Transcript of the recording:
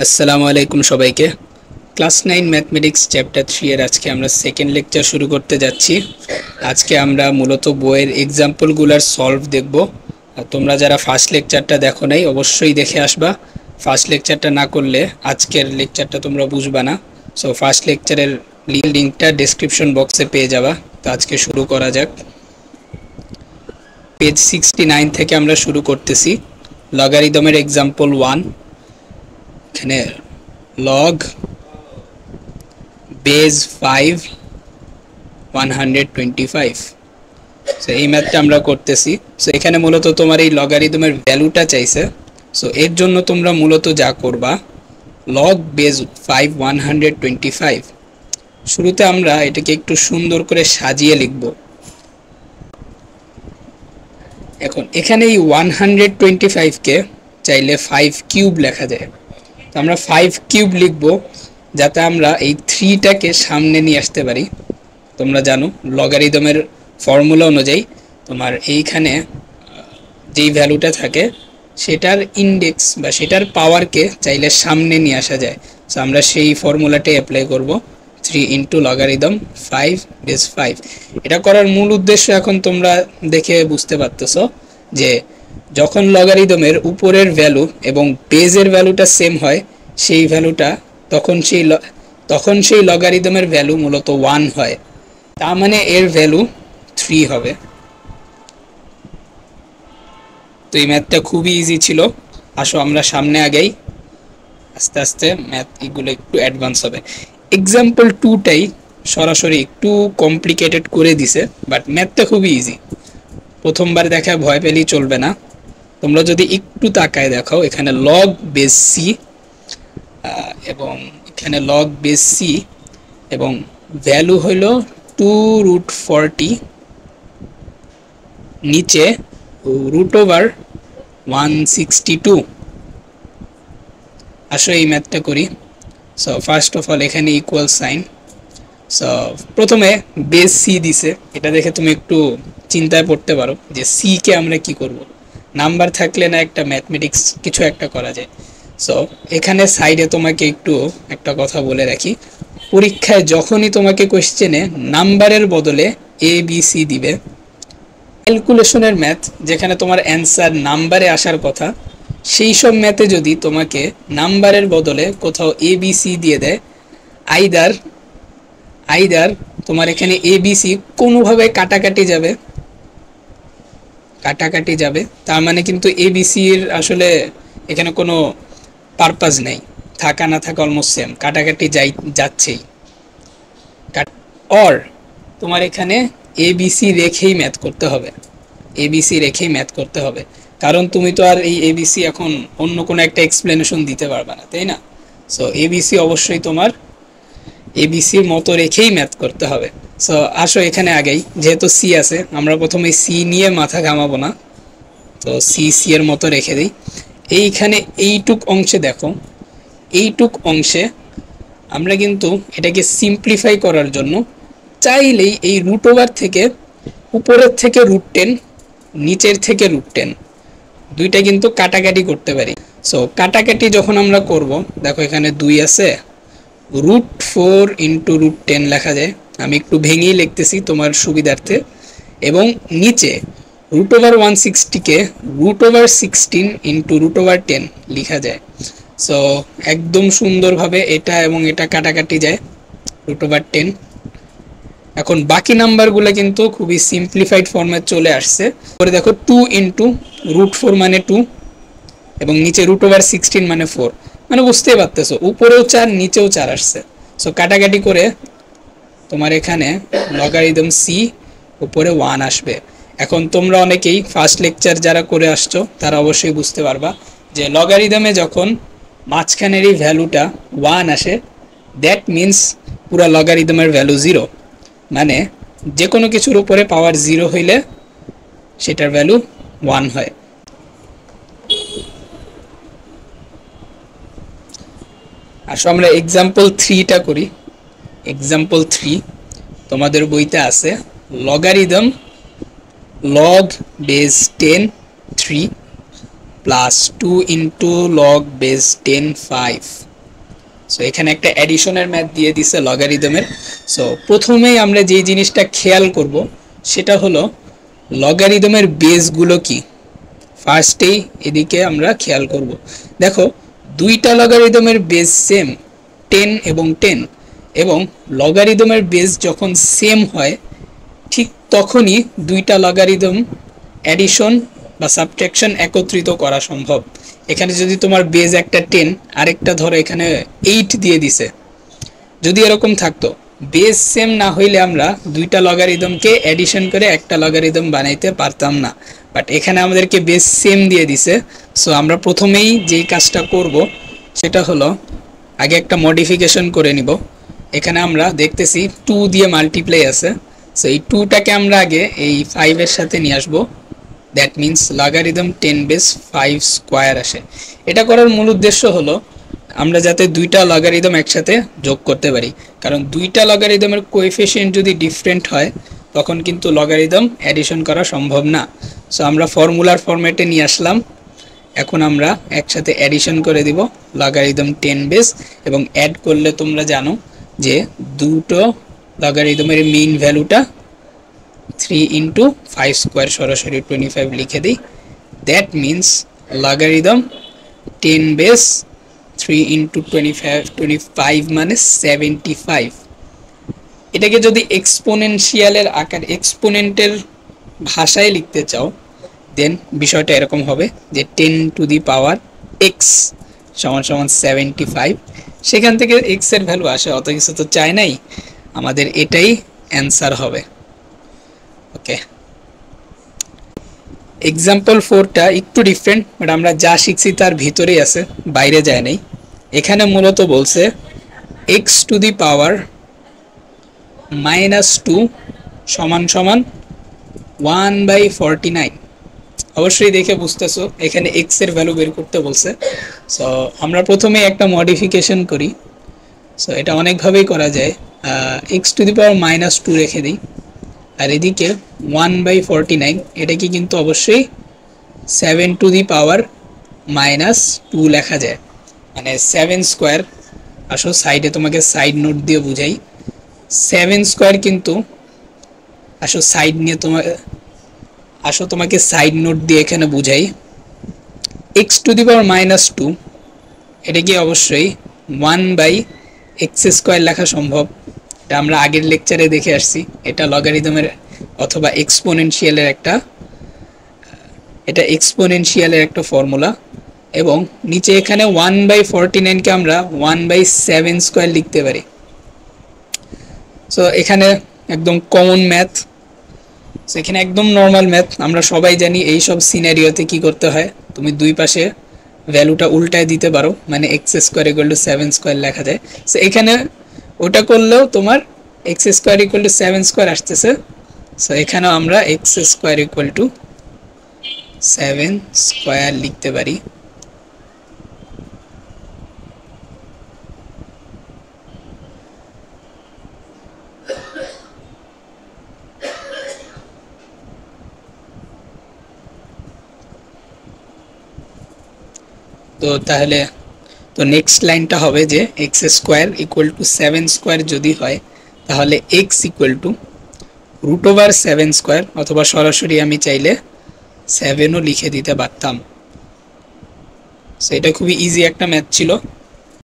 আসসালামু আলাইকুম সবাইকে। ক্লাস 9 ম্যাথমেটিক্স চ্যাপ্টার 3 এর আজকে আমরা সেকেন্ড লেকচার শুরু করতে যাচ্ছি। আজকে আমরা মূলত বইয়ের এক্সাম্পলগুলোর সলভ দেখব। আর তোমরা যারা ফার্স্ট লেকচারটা দেখো নাই অবশ্যই দেখে আসবা। ফার্স্ট লেকচারটা না করলে আজকের লেকচারটা তোমরা বুঝবা না। সো ফার্স্ট লেকচারের লিঙ্কটা ডেসক্রিপশন বক্সে পেয়ে যাবা। তো আজকে শুরু করা যাক। পেজ 69 থেকে আমরা শুরু করতেছি। লগারিদমের এক্সাম্পল 1। এখানে log base 5 125। সো এই ম্যাথটা আমরা করতেছি। সো এখানে মূলত তোমার এই লগারিদমের ভ্যালুটা চাইছে। সো এর জন্য তোমরা মূলত যা করবা, log base 5 125। শুরুতে আমরা এটাকে একটু সুন্দর করে সাজিয়ে লিখব। এখন এখানে এই 125 কে চাইলে 5 কিউব লেখা যায়। তো আমরা 5 কিউব লিখব যাতে আমরা এই 3টাকে সামনে নিয়ে আসতে পারি। তোমরা জানো লগারিদমের ফর্মুলা অনুযায়ী তোমার এইখানে যেই ভ্যালুটা থাকে সেটার ইন্ডেক্স বা সেটার পাওয়ারকে চাইলে সামনে নিয়ে আসা যায়। সো আমরা সেই ফর্মুলাটাই অ্যাপ্লাই করব, 3 ইন্টু লগারিদম 5 বেস 5। এটা করার মূল উদ্দেশ্য এখন তোমরা দেখে বুঝতে পারতেছো যে যখন লগারিদমের উপরের ভ্যালু এবং বেজের ভ্যালুটা সেম হয় সেই ভ্যালুটা তখন সেই লগারিদমের ভ্যালু মূলত 1 হয়। তার মানে এর ভ্যালু 3 হবে। তো এই ম্যাথটা খুবই ইজি ছিল। আসো আমরা সামনে আগাই, আস্তে আস্তে ম্যাথ এগুলো একটু অ্যাডভান্স হবে। এক্সাম্পল 2টাই সরাসরি একটু কমপ্লিকেটেড করে দিছে, বাট ম্যাথটা খুবই ইজি। প্রথমবার দেখা ভয় পেলেই চলবে না। তোমরা যদি একটু তাকায় দেখাও, এখানে log base c এবং এখানে log base c এবং ভ্যালু হইল 2√40, নিচে √162। আসো এই ম্যাথটা করি। সো ফার্স্ট অফ অল এখানে ইকুয়াল সাইন। সো প্রথমে বেস সি দিছে, এটা দেখে তুমি একটু চিন্তায় পড়তে পারো যে সি কে আমরা কি করব। নাম্বার থাকলে না একটা ম্যাথমেটিক্স কিছু একটা করা যায়। সো এখানে সাইডে তোমাকে একটু একটা কথা বলে রাখি, পরীক্ষায় যখনই তোমাকে কোশ্চেনে নাম্বারের বদলে এ বি সি দিবে, ক্যালকুলেশনের ম্যাথ যেখানে তোমার অ্যান্সার নাম্বারে আসার কথা, সেই সব ম্যাথে যদি তোমাকে নাম্বারের বদলে কোথাও এ বি সি দিয়ে দেয়, আইদার তোমার এখানে এ বি সি কোনোভাবে কাটাকাটি যাবে, তার মানে কিন্তু এ বি সির আসলে এখানে কোনো পারপাস নেই, থাকা না থাকা অলমোস্ট সেম, কাটাকাটি যাচ্ছেই। অর তোমার এখানে এবিসি রেখেই ম্যাথ করতে হবে, কারণ তুমি তো আর এই এবিসি এখন অন্য কোনো একটা এক্সপ্লেনেশন দিতে পারবে না, তাই না? সো এবিসি অবশ্যই তোমার এবিসির মতো রেখেই ম্যাথ করতে হবে। সো আসো এখানে আগেই যেহেতু সি আছে, আমরা প্রথমে সি নিয়ে মাথা ঘামাবো না, তো সি এর মতো রেখে দিই। এইখানে এইটুক অংশে দেখো, এইটুক অংশে আমরা কিন্তু এটাকে সিম্পলিফাই করার জন্য চাইলেই এই রুট ওভার থেকে উপরের থেকে √10, নিচের থেকে √10, দুইটা কিন্তু কাটাকাটি করতে পারি। সো কাটাকাটি যখন আমরা করব, দেখো এখানে 2 আছে, √4 ইন্টু √10 লেখা যায়। আমি একটু ভেঙেই লিখতেছি তোমার সুবিধার্থে। এবং নিচে √160 কে √16 ইন্টু √10 লেখা যায়। সো একদম সুন্দরভাবে এটা এবং এটা কাটাকাটি যায়, √10। এখন বাকি নাম্বারগুলো কিন্তু খুবই সিম্পলিফাইড ফর্মে চলে আসছে। পরে দেখো 2 ইন্টু √4 মানে 2 এবং নিচে √16 মানে 4, মানে বুঝতেই পারতেছো উপরেও 4 নিচেও 4 আসছে। সো কাটাকাটি করে তোমার এখানে লগারিদম সি উপরে 1 আসবে। এখন তোমরা অনেকেই ফার্স্ট লেকচার যারা করে আসছো তারা অবশ্যই বুঝতে পারবা যে লগারিদমে যখন মাঝখানের এই ভ্যালুটা 1 আসে, দ্যাট মিনস পুরো লগারিদমের ভ্যালু 0, মানে যে কোনো কিছুর উপরে পাওয়ার 0 হইলে সেটার ভ্যালু 1 হয়। আসো আমরা এক্সাম্পল 3টা করি। এক্সাম্পল 3 তোমাদের বইতে আছে logarithm log base 10 3 plus 2 into log base 10 5 so এখানে একটা অ্যাডিশনের ম্যাথ দিয়ে দিছে লগারিদমের। সো প্রথমেই আমরা যে জিনিসটা খেয়াল করব সেটা হলো লগারিদমের বেসগুলো কি। ফার্স্টেই এদিকে আমরা খেয়াল করব, দেখো দুইটা লগারিদমের বেস সেম 10 এবং 10, এবং লগারিদমের বেস যখন সেম হয় ঠিক তখনই দুইটা লগারিদম অ্যাডিশন বা সাবট্রাকশন একত্রিত করা সম্ভব। এখানে যদি তোমার বেস একটা 10 আরেকটা ধরো এখানে 8 দিয়ে দিছে, যদি এরকম থাকতো বেস সেম না হইলে আমরা দুইটা লগারিদমকে অ্যাডিশন করে একটা লগারিদম বানাইতে পারতাম না, বাট এখানে আমাদেরকে বেস সেম দিয়ে দিছে। সো আমরা প্রথমেই যেই কাজটা করব সেটা হলো আগে একটা মডিফিকেশন করে নিব। এখানে আমরা দেখতেছি 2 দিয়ে মাল্টিপ্লাই আছে, সো এই 2টাকে আমরা আগে এই 5 এর সাথে নিয়ে আসবো। That means logarithm 10 base 5 square আসে। এটা করার মূল উদ্দেশ্য হলো আমরা যাতে দুইটা লগারিদম একসাথে যোগ করতে পারি, কারণ দুইটা লগারিদমের কোএফিসিয়েন্ট যদি ডিফারেন্ট হয় তখন কিন্তু লগারিদম অ্যাডিশন করা সম্ভব না। সো আমরা ফর্মুলার ফরম্যাটে নিয়ে আসলাম, এখন আমরা একসাথে অ্যাডিশন করে দিব লগারিদম 10 বেস, এবং অ্যাড করলে তোমরা জানো যে দুটো লগারিদমের মেইন ভ্যালুটা 3 ইন্টু 5 স্কোয়ার সরাসরি 25 লিখে দিই। That means logarithm 10 base 3 into 25 মানে 75। এটাকে যদি এক্সপোনেনশিয়ালের আকার এক্সপোনেন্টের ভাষায় লিখতে চাও দেন বিষয়টা এরকম হবে যে 10 টু দি পাওয়ার এক্স সমান সমান 75। সেখান থেকে এক্স এর ভ্যালু আসে, অত কিছু তো চাই নাই, আমাদের এটাই অ্যান্সার হবে। ওকে, এক্সাম্পল 4টা একটু ডিফারেন্ট, বাট আমরা যা শিখছি তার ভিতরেই আছে, বাইরে যায় নাই। এখানে মূলত বলছে এক্স টু দি পাওয়ার -2 সমান সমান 1/49। অবশ্যই দেখে বুঝতেছো এখানে এক্স এর ভ্যালু বের করতে বলছে। সো আমরা প্রথমে একটা মডিফিকেশন করি। সো এটা অনেকভাবেই করা যায়, এক্স টু দি পাওয়ার -2 রেখে দিই, আর এদিকে 1/49 এটাকে কিন্তু অবশ্যই 7 টু দি পাওয়ার -2 লেখা যায়, মানে 7 স্কোয়ার। আসো সাইডে তোমাকে সাইড নোট দিয়ে বুঝাই, 7 স্কোয়ার কিন্তু আসো সাইড নিয়ে তোমাকে সাইড নোট দিয়ে এখানে বুঝাই। এক্স টু দি পাওয়ার -2 এটাকে অবশ্যই 1/x স্কোয়ার লেখা সম্ভব, এটা আমরা আগের লেকচারে দেখে আসছি। এটা লগারিদমের অথবা এক্সপোনেনশিয়ালের একটা ফর্মুলা, এবং নিচে এখানে 1/49 কে আমরা 1/7 স্কোয়ার লিখতে পারি। সো এখানে একদম কমন ম্যাথ, এখানে একদম নর্মাল ম্যাথ, আমরা সবাই জানি এই সব সিনারিওতে কি করতে হয়, তুমি দুই পাশে ভ্যালুটা উল্টায় দিতে পারো, মানে x square equal to 7 square লেখা যায়। সো এখানে ওটা করলেও তোমার x square equal to 7 square আসতেছে। সো এখানেও আমরা x square equal to 7 square লিখতে পারি। তো তাহলে তো নেক্সট লাইনটা হবে যে x square equal to 7 square যদি হয় তাহলে এক্স ইকুয়াল টু √7 স্কোয়ার, অথবা সরাসরি আমি চাইলে 7ও লিখে দিতে পারতাম। সো এটা খুবই ইজি একটা ম্যাথ ছিল।